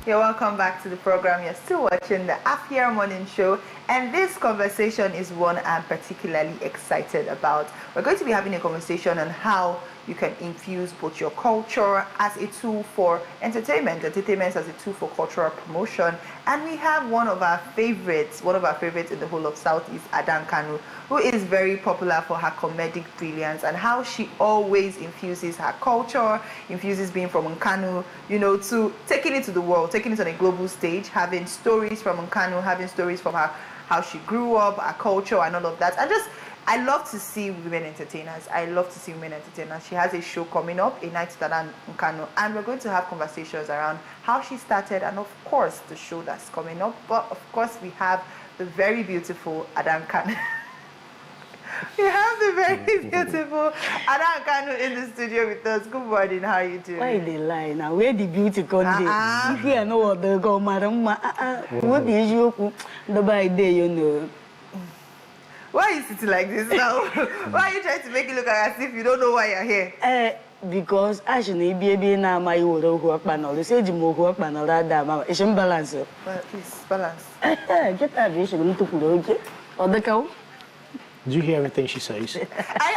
You're welcome back to the program. You're still watching the Afia Morning Show, and this conversation is one I'm particularly excited about. We're going to be having a conversation on how you can infuse both your culture as a tool for entertainment as a tool for cultural promotion. And we have one of our favorites in the whole of Southeast, Ada Nkanu, who is very popular for her comedic brilliance and how she always infuses her culture, infuses being from Nkanu, to taking it to the world, taking it on a global stage, having stories from Nkanu, having stories from her, how she grew up, her culture and all of that. I love to see women entertainers. She has a show coming up, A Night with Ada Nkanu, and we're going to have conversations around how she started and, of course, the show that's coming up. But, of course, we have the very beautiful Ada Nkanu. We have the very beautiful Ada Nkanu in the studio with us. Good morning. How are you doing? Why they lie now? Where the beauty come from? If you know what they go, madam, what is you? The by day, Why are you sitting like this now? Why are you trying to make it look as if you don't know why you're here? Because actually, baby, now my work panel. They say you work panel that dama. It's imbalance. Please balance. Get that dish. We need to put it. Or the cow. Do you hear everything she says? I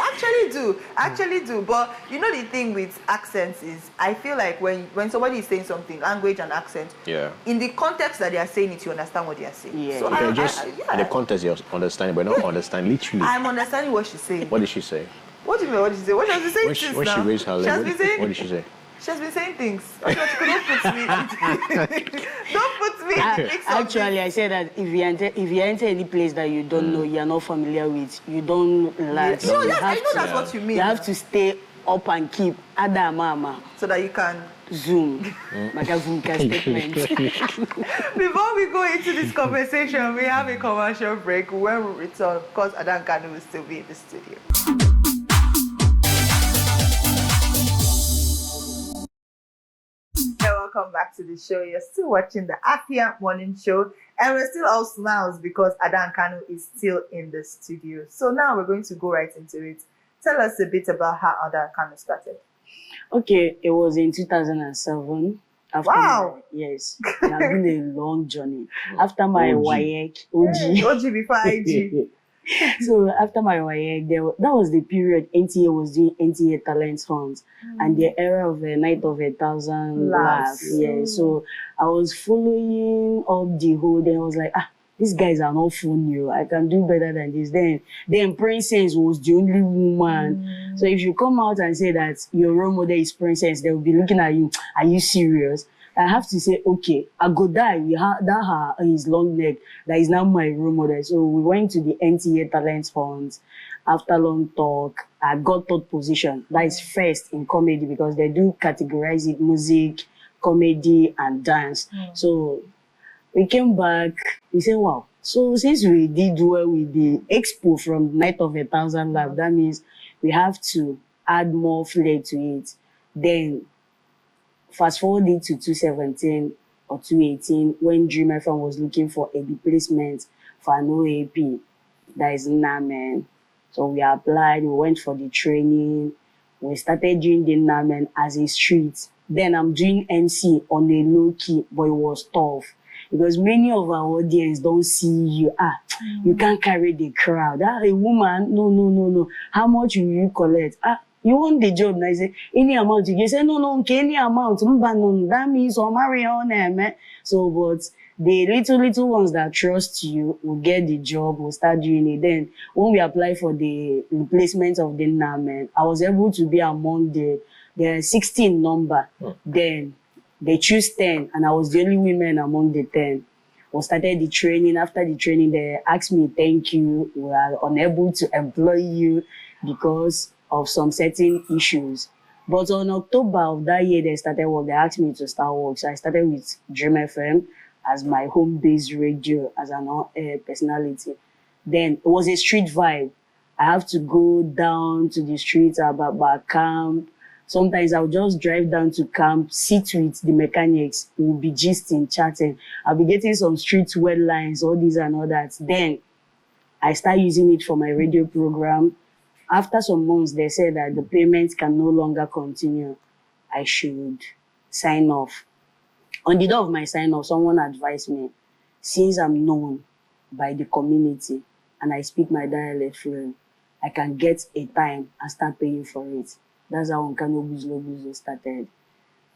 actually do. But you know the thing with accents is, I feel like when somebody is saying something, language and accent, in the context that they are saying it, you understand what they are saying. Yeah. So okay, in the context you understand, but not understand literally. I'm understanding what she's saying. What did she say? What do you mean? What did she say? What has she saying since when now? she raised her level, what did she say? She has been saying things. Don't put me. Don't put me. Actually, I said that if you enter any place that you don't know, you're not familiar with, you don't learn. No, yes, I know that's what you mean. You have to stay up and keep Ada Mama so that you can zoom. Like a zoom statement. Before we go into this conversation, we have a commercial break. When we return, of course, Ada Nkanu will still be in the studio. Welcome back to the show. You're still watching the Afia Morning Show, and we're still all smiles because Ada Nkanu is still in the studio. So now we're going to go right into it. Tell us a bit about how Ada Nkanu started. Okay, it was in 2007. Wow! Yes, it's been a long journey. After my WAEC, OG before IG. So after my WAEC, that was the period NTA was doing NTA Talent Hunt and the era of a Night of 1,000 Laughs. Yeah, so I was following up the whole day. I was like, these guys are not funny. I can do better than this. Then Princess was the only woman. So if you come out and say that your role model is Princess, they will be looking at you. Are you serious? I have to say, okay, I go die. We have that his long neck. That is now my role model. So we went to the NTA Talent Hunt. After long talk, I got third position. That is first in comedy because they do categorize it music, comedy, and dance. So we came back. We said, wow. So since we did well with the expo from Night of 1,000 Laughs, that means we have to add more flair to it. Then fast forwarding to 2017 or 2018, when Dream FM was looking for a replacement for an OAP, that is Namen. So we applied, we went for the training, we started doing the Namen as a street. Then I'm doing MC on a low key, but it was tough. Because many of our audience don't see you. You can't carry the crowd. A woman, no. How much will you collect? You want the job? And I say, any amount. You say, no, okay, any amount. That means I'll marry on them. So, but the little ones that trust you will get the job, will start doing it. Then, when we apply for the replacement of the NAMEN, I was able to be among the 16 number. Then, they choose 10, and I was the only woman among the 10. We started the training. After the training, they asked me, thank you. We are unable to employ you because of some certain issues. But on October of that year, they started work. They asked me to start work. So I started with Dream FM as my home-based radio, as an on-air personality. Then it was a street vibe. I have to go down to the streets about camp. Sometimes I'll just drive down to camp, sit with the mechanics, we'll be gisting, chatting. I'll be getting some street word lines, all these and all that. Then I start using it for my radio program. After some months, they said that the payments can no longer continue. I should sign off. On the day of my sign-off, someone advised me, since I'm known by the community and I speak my dialect fluent, I can get a time and start paying for it. That's how Nkanu Buzo started.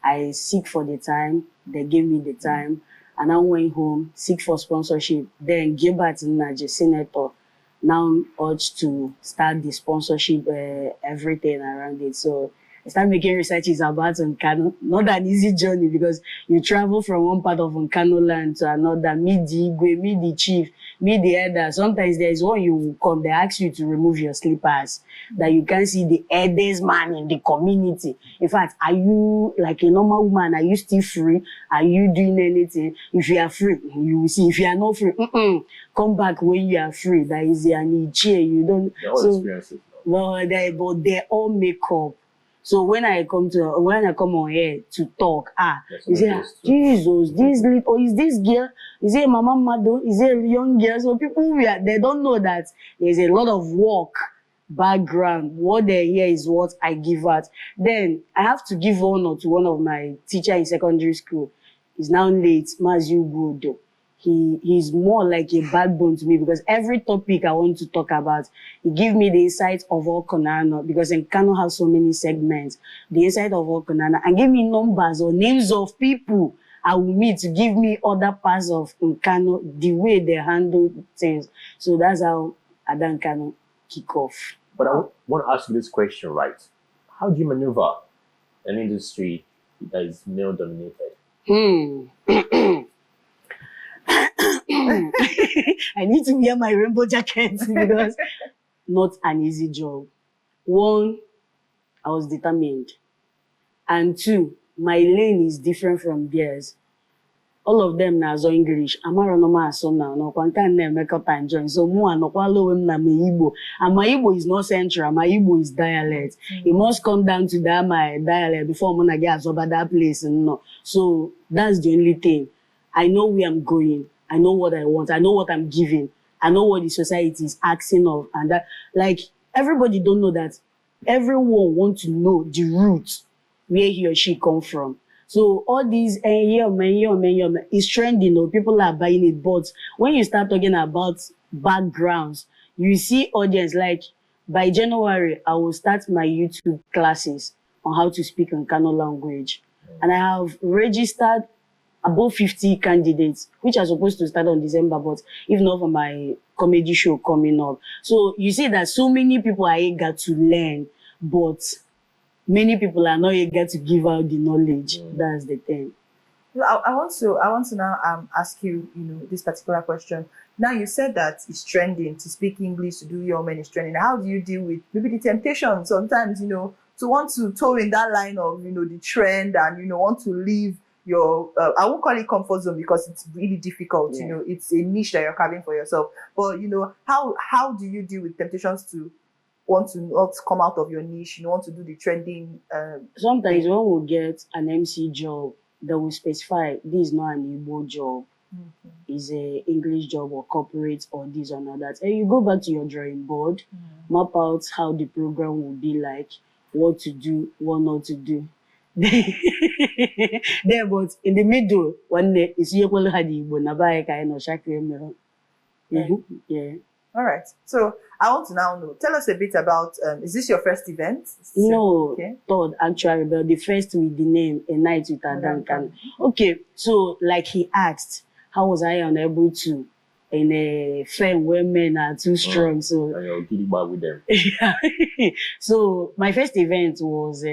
I seek for the time, they gave me the time, and I went home, seek for sponsorship. Then Gilbert Naji, senator, now urged to start the sponsorship, everything around it. So I started making researches about Nkanu. Not an easy journey because you travel from one part of Nkanu land to another, meet the Igwe, meet the chief, meet the elder. Sometimes there is one you will come, they ask you to remove your slippers, that you can see the eldest man in the community. In fact, are you like a normal woman? Are you still free? Are you doing anything? If you are free, you will see. If you are not free, come back when you are free. That is an chair. You don't. All experiences. Well, they all make up. So when I come on here to talk, you say, Jesus, this little, is this girl? Is it Mama Mado? Is it a young girl? So people, they don't know that there's a lot of work background. What they hear is what I give out. Then I have to give honor to one of my teacher in secondary school. He's now late, Mazu Godo. He's more like a backbone to me because every topic I want to talk about, he gives me the insight of all Konana because Nkanu has so many segments. The insight of all Konana and give me numbers or names of people I will meet to give me other parts of Nkanu, the way they handle things. So that's how Ada Nkanu kick off. But I want to ask you this question, right? How do you maneuver an industry that is male dominated? I need to wear my rainbow jacket because not an easy job. One, I was determined. And two, my lane is different from theirs. All of them now so English. Amara no ma so now. No one can make up and join. So more no kwalo na me Igbo. And my Igbo is not central. My Igbo is dialect. It must come down to that my dialect before I'm get absorbed that place. No. So that's the only thing. I know where I'm going. I know what I want. I know what I'm giving. I know what the society is asking of. And that, like, everybody don't know that. Everyone wants to know the root where he or she come from. So all these, is trending. You know, people are buying it. But when you start talking about backgrounds, you see audience, like, by January, I will start my YouTube classes on how to speak Nkanu language. And I have registered above 50 candidates, which are supposed to start on December, but if not for my comedy show coming up. So you see that so many people are eager to learn, but many people are not eager to give out the knowledge. That's the thing. Well, I want to now ask you, this particular question. Now you said that it's trending to speak English, to do your men is trending. How do you deal with maybe the temptation sometimes, to want to toe in that line of, the trend and, want to leave your, I won't call it comfort zone because it's really difficult. Yeah. It's a niche that you're carving for yourself. But, how do you deal with temptations to want to not come out of your niche, want to do the trending? Sometimes one will get an MC job that will specify this is not an Igbo job. It's a English job or corporate or this or not that. And you go back to your drawing board, map out how the program will be like, what to do, what not to do. There, but in the middle, one day it's equal had Igbo nabaye kind of shakre. Yeah. All right. So I want to now know. Tell us a bit about. Is this your first event? No, Okay. third actually, but the first with the name A Night with Ada Nkanu. Okay, so like he asked, how was I unable to in a firm where men are too strong? So And you're getting back with them. So my first event was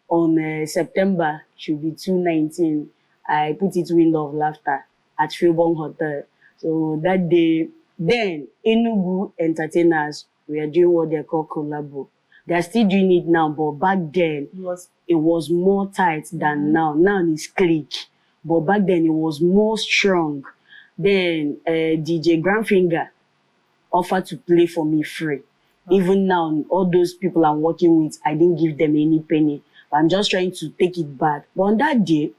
on September, should be 2019. I put it Window of Laughter at Philbon Hotel. So that day, then Enugu entertainers were doing what they call collabo. They are still doing it now, but back then it was more tight than now. Now it's click, but back then it was more strong. Then DJ Grandfinger offered to play for me free. Even now, all those people I'm working with, I didn't give them any penny. But I'm just trying to take it back. But on that day,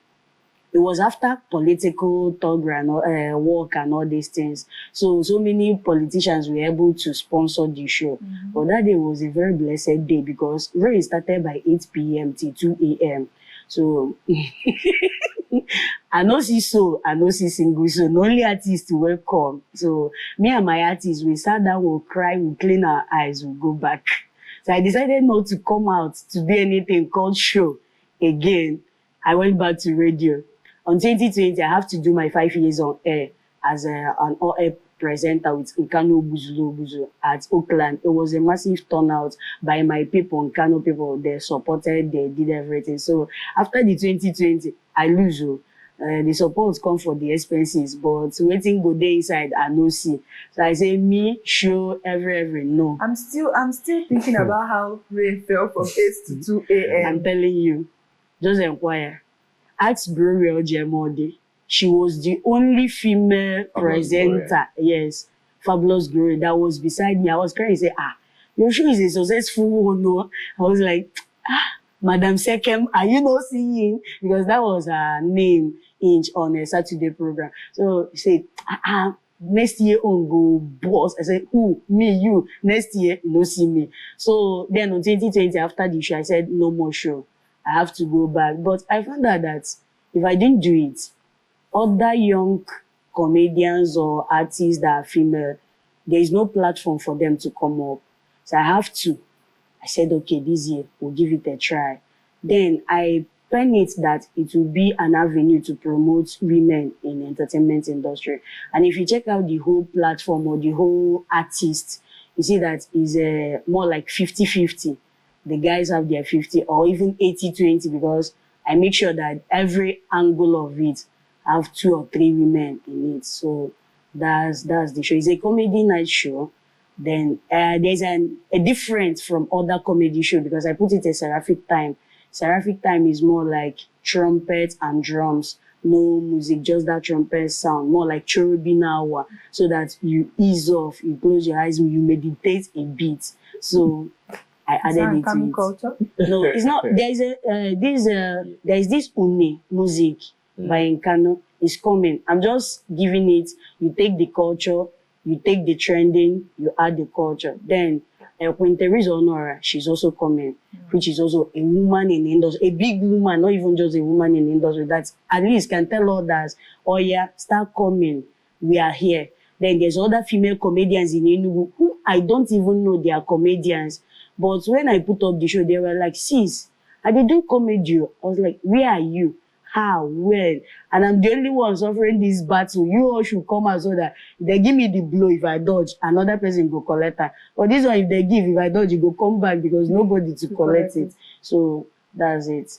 it was after political talk and work and all these things. So many politicians were able to sponsor the show. But that day was a very blessed day because rain started by 8 p.m. till 2 a.m. So I know see so, I know see single so. No only artists will come. So me and my artists, we sat down, we'll cry, we'll clean our eyes, we'll go back. So I decided not to come out to do anything called show again. I went back to radio. On 2020, I have to do my 5 years on air as an on-air presenter with Nkanu Buzulo at Oakland. It was a massive turnout by my people, Nkanu people. They supported, they did everything. So after the 2020, I lose. The support come for the expenses, but waiting go there inside, I no see. So I say me, show every no. I'm still thinking about how rain fell from 8 to 2 a.m. I'm telling you, just inquire. Ask Burial Jemode. She was the only female presenter. Yes, Fabulous Glory that was beside me. I was crying. Say, your show is a successful one. No, I was like, Madam Sekem, are you not seeing? Because that was her name on a Saturday program. So she said, next year on go boss. I said, who? Me, you. Next year, you no see me. So then on 2020, after the show, I said, no more show. I have to go back. But I found out that if I didn't do it, other young comedians or artists that are female, there is no platform for them to come up. So I have to. I said, okay, this year, we'll give it a try. Then I pen it that it will be an avenue to promote women in the entertainment industry. And if you check out the whole platform or the whole artist, you see that it's more like 50-50. The guys have their 50 or even 80-20 because I make sure that every angle of it have 2 or 3 women in it. So that's the show. It's a comedy night show. Then there's a difference from other comedy show because I put it a seraphic time. Seraphic time is more like trumpet and drums, no music, just that trumpet sound, more like cherubim hour, so that you ease off, you close your eyes, you meditate a bit. So I added it to it. Culture? No, it's not. There's this une music by Nkanu. It's coming. I'm just giving it. You take the culture, you take the trending, you add the culture. Then when Teresa Honora, she's also coming, which is also a woman in the industry, a big woman, not even just a woman in the industry that at least can tell others, oh yeah, start coming. We are here. Then there's other female comedians in Enugu who I don't even know they are comedians. But when I put up the show, they were like, sis, I did do comedy. I was like, where are you? How? When? And I'm the only one suffering this battle. You all should come out so that if they give me the blow, if I dodge, another person go collect her. But this one, if I dodge, you go come back because nobody to collect it. So that's it.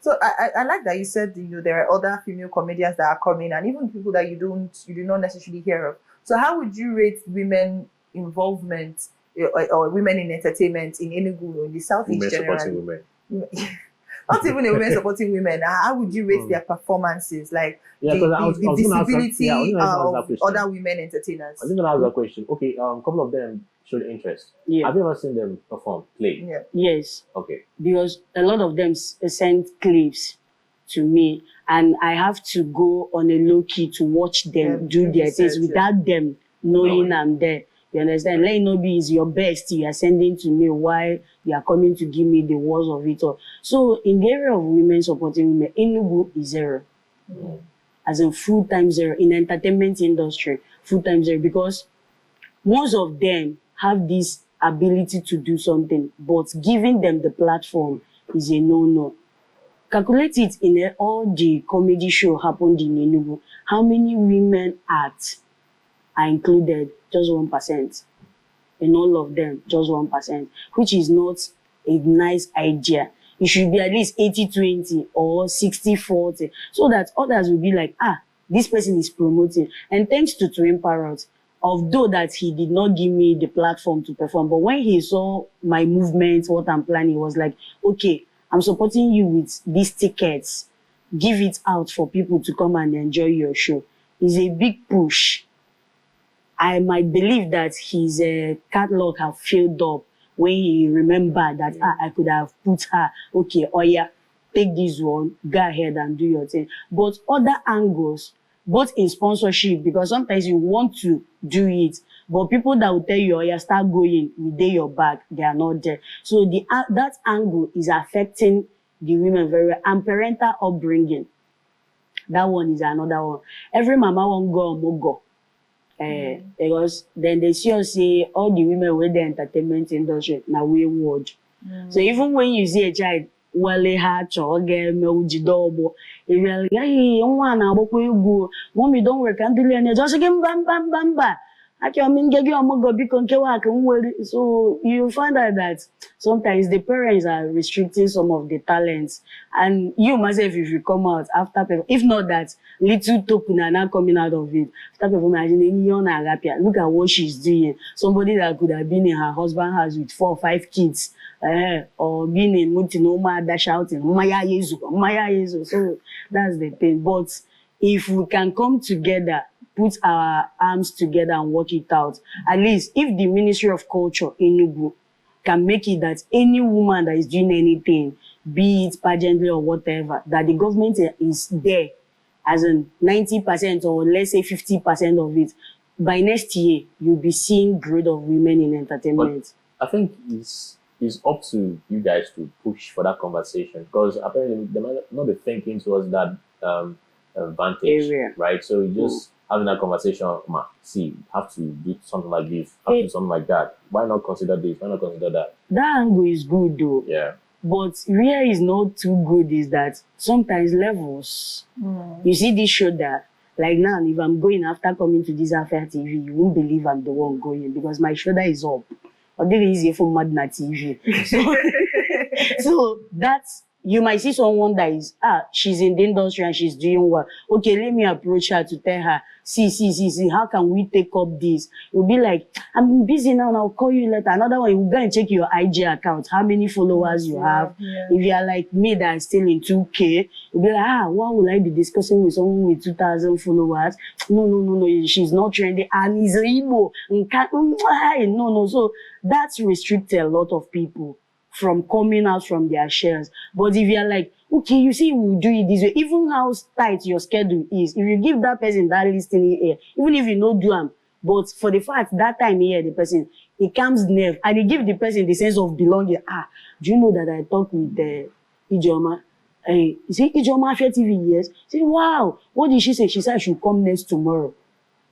So I like that you said, there are other female comedians that are coming and even people that you do not necessarily hear of. So how would you rate women involvement or women in entertainment in Enugu, in the Southeast generally? Women. Not even a women supporting women. How would you rate their performances? Like the visibility of other women entertainers? I was going to ask that question. Okay, a couple of them showed interest. Yeah. Have you ever seen them perform, play? Yeah. Yes. Okay. Because a lot of them send clips to me and I have to go on a low key to watch them do their things without them knowing I'm there. You understand? Let it not be is your best you are sending to me while you are coming to give me the words of it all. So in the area of women supporting women, Enugu is 0. As in full-time 0. In the entertainment industry, full-time 0. Because most of them have this ability to do something, but giving them the platform is a no-no. Calculate it in all the comedy show happened in Enugu. How many women acts are included? Just 1%. In all of them, just 1%, which is not a nice idea. It should be at least 80-20 or 60-40, so that others will be like, this person is promoting. And thanks to Twin Parrot, although that he did not give me the platform to perform, but when he saw my movement, what I'm planning, he was like, okay, I'm supporting you with these tickets. Give it out for people to come and enjoy your show. It's a big push. I might believe that his catalog have filled up when he remembered that I could have put her, okay, oh yeah, take this one, go ahead and do your thing. But other angles, both in sponsorship, because sometimes you want to do it, but people that will tell you, oh yeah, start going, we day your back, they are not there. So that angle is affecting the women very well. And parental upbringing. That one is another one. Every mama won't go. Because then they see us say all the women with the entertainment industry now wayward. So even when you see a child wale hatch or game ujidobo, if you're like, hey, mommy don't work until you just again bam. So you find out that sometimes the parents are restricting some of the talents, and you myself, if you come out after, if not that little token are not coming out of it, after imagining look at what she's doing. Somebody that could have been in her husband's house with 4 or 5 kids, or being in Mutinoma that shouting Maya Yezu. So that's the thing. But if we can come together, put our arms together and work it out. At least if the Ministry of Culture in Enugu can make it that any woman that is doing anything, be it pageantry or whatever, that the government is there as in 90% or let's say 50% of it, by next year, you'll be seeing growth of women in entertainment. But I think it's up to you guys to push for that conversation, because apparently they might not be thinking towards that advantage area, right? So you just having that conversation, see, have to do something like this, have to do something like that. Why not consider this? Why not consider that? That angle is good though. Yeah. But where is not too good is that sometimes levels. You see this show that, like now, if I'm going after coming to this Affair TV, you won't believe I'm the one going because my shoulder is up. Or this is easier for Madna TV. So that's, you might see someone that is, she's in the industry and she's doing well. Okay, let me approach her to tell her, see, how can we take up this? You'll be like, I'm busy now and I'll call you later. Another one, you go and check your IG account, how many followers you have. Yeah. If you are like me that is still in 2K, you'll be like, why would I be discussing with someone with 2,000 followers? No, she's not trending. And it's Igbo. No. So that's restricted a lot of people from coming out from their shells. But if you're like, okay, you see, we'll do it this way, even how tight your schedule is, if you give that person that listening ear, even if you know do them, but for the fact that time here, the person, it comes nerve, and it gives the person the sense of belonging. Do you know that I talked with Ijoma? You see, Ijoma Affair TV, yes. Say, wow, what did she say? She said I should come next tomorrow.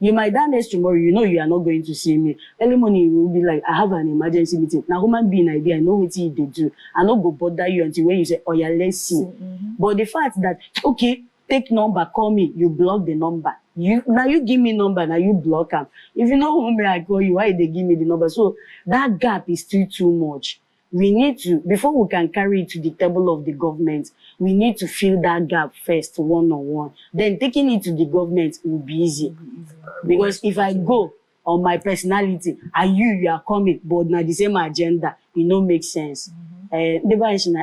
You might die next tomorrow, you know you are not going to see me. Early morning, you will be like, I have an emergency meeting. Now, human being idea, I know what they do. I not go bother you until when you say, oh yeah, let's see. But the fact that, okay, take number, call me, you block the number. Now you give me number, now you block them. If you know whom I call you, why they give me the number? So that gap is still too much. We need to, before we can carry it to the table of the government, we need to fill that gap first, one-on-one. Then taking it to the government will be easy. Because if I go on my personality, and you are coming, but not the same agenda, it don't make sense. Do you understand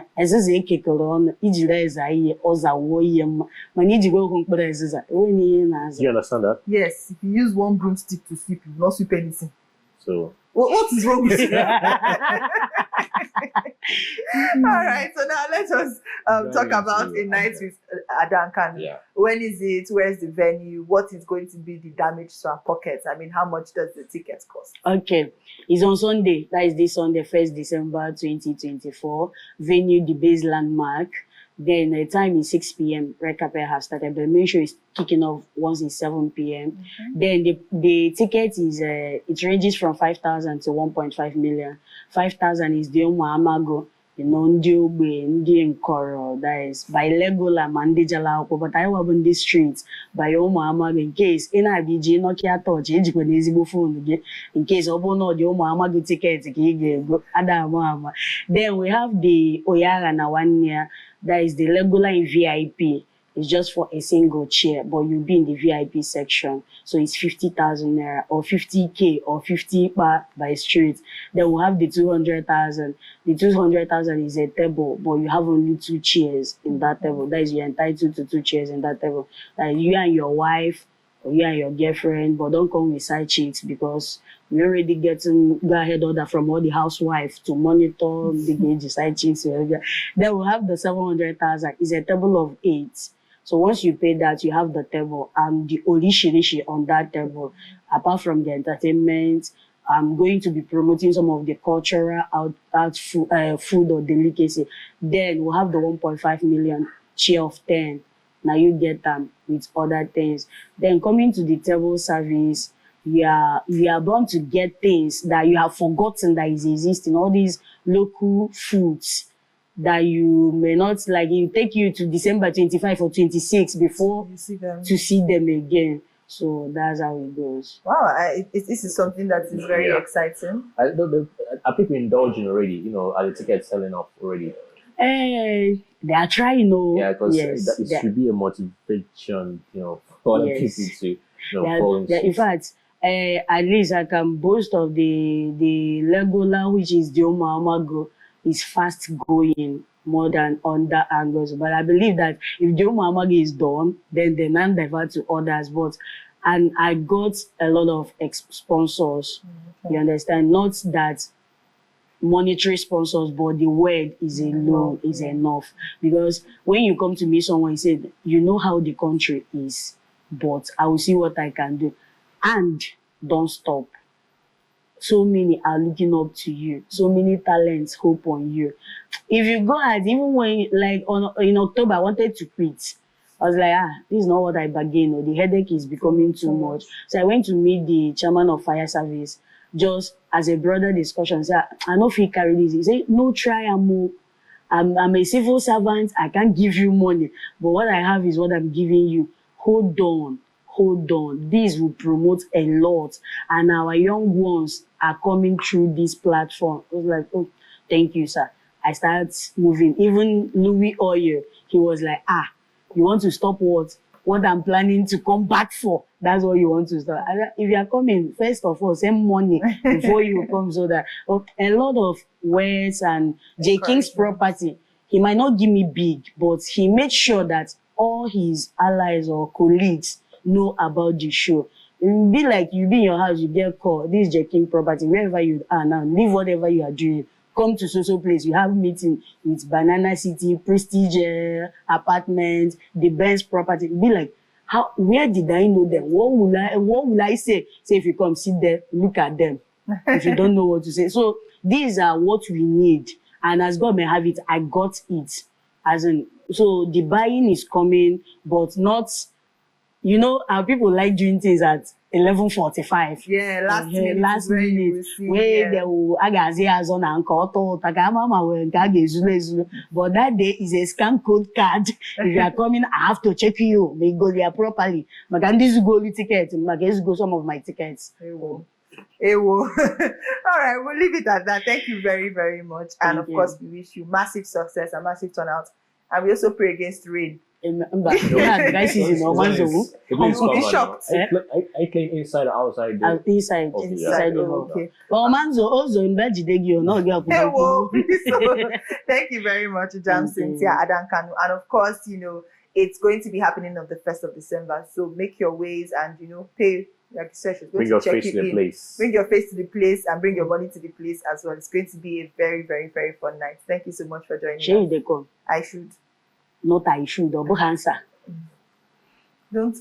that? Yes, if you use one broomstick to sweep, you will not sweep anything. So what is wrong with you? All right, so now let us talk about a night with Ada Nkanu. Yeah. When is it? Where's the venue? What is going to be the damage to our pockets? I mean, how much does the ticket cost? Okay, it's on Sunday. That is this Sunday, 1st December 2024. Venue, the base landmark. Then the time is 6 p.m. Red carpet has started. The main show is kicking off once it's 7 p.m. Then the ticket is it ranges from 5,000 to 1.5 million. 5,000 is the Amago, the non-Diobe, Indian Koro, that is by Legola, Mandijala, but I was on the streets by Amago in case in IBG, Nokia touch, Ejigo phone, in case Obono, the Amago ticket, Ada. Then we have the Oyara na 1 year. That is the regular in VIP. It's just for a single chair, but you'll be in the VIP section. So it's 50,000 naira or 50K or 50 by street. Then we'll have the 200,000. The 200,000 is a table, but you have only 2 chairs in that table. That is, you're entitled to 2 chairs in that table. Like you and your wife or you and your girlfriend, but don't come with side chicks because we already getting go-ahead order from all the housewives to monitor the side chicks. Then we'll have the 700,000. It's a table of 8. So once you pay that, you have the table and the orishirishi on that table. Apart from the entertainment, I'm going to be promoting some of the cultural food or delicacy. Then we'll have the 1.5 million chair of 10. now you get them with other things. Then coming to the table service, you are bound to get things that you have forgotten that is existing. All these local foods that you may not like. It take you to December 25 or 26 before to see them again. So that's how it goes. Wow, this is something that is very exciting. Are people indulging already? You know, are the tickets selling off already? They are trying, Yeah, because it should be a motivation, you know, for other people to, follow. In fact, at least I can boast of the Legola, which is the Omamago, is fast going more than other angles. But I believe that if the Omamago is done, then they now divert to others. And I got a lot of sponsors. You understand? Not that monetary sponsors, but the word is alone is enough. Because when you come to meet someone, you say, you know how the country is, but I will see what I can do. And don't stop. So many are looking up to you. So many talents hope on you. If you go out, even when, like in October, I wanted to quit. I was like, this is not what I bargained. Or the headache is becoming too much. So I went to meet the chairman of fire service, just as a brother discussion. Say, I know if he carry this. He said, no, try and move. I'm a civil servant. I can't give you money. But what I have is what I'm giving you. Hold on. This will promote a lot. And our young ones are coming through this platform. I was like, oh, thank you, sir. I started moving. Even Louis Oyer, he was like, you want to stop what? What I'm planning to come back for. That's what you want to start. If you are coming, first of all, send money before you come, so that a lot of words and J. King's property, he might not give me big, but he made sure that all his allies or colleagues know about the show. It will be like you be in your house, you get called, this is J. King property, wherever you are now, leave whatever you are doing. Come to so place, you have meeting with Banana City, Prestige apartment, the Benz property. Be like, where did I know them? What will I say? Say if you come sit there, look at them. If you don't know what to say. So these are what we need. And as God may have it, I got it. So the buying is coming, but not, our people like doing things at 11:45. Yeah, last minute. Where they will on and but that day is a scan code card. If you are coming, I have to check you. They go there properly. But can this go ticket? Go some of my tickets. All right, we'll leave it at that. Thank you very, very much. And of course, we wish you massive success and massive turnout. And we also pray against rain. We'll be shocked. I claim inside or outside? Inside. Okay. Thank you very much, Jam Cynthia, Ada Nkanu. And of course, it's going to be happening on the 1st of December. So make your ways and, pay. Like you said, bring your face to the place. Bring your face to the place and bring your money to the place as well. It's going to be a very, very, very fun night. Thank you so much for joining us. I should. Not I should, double answer. Don't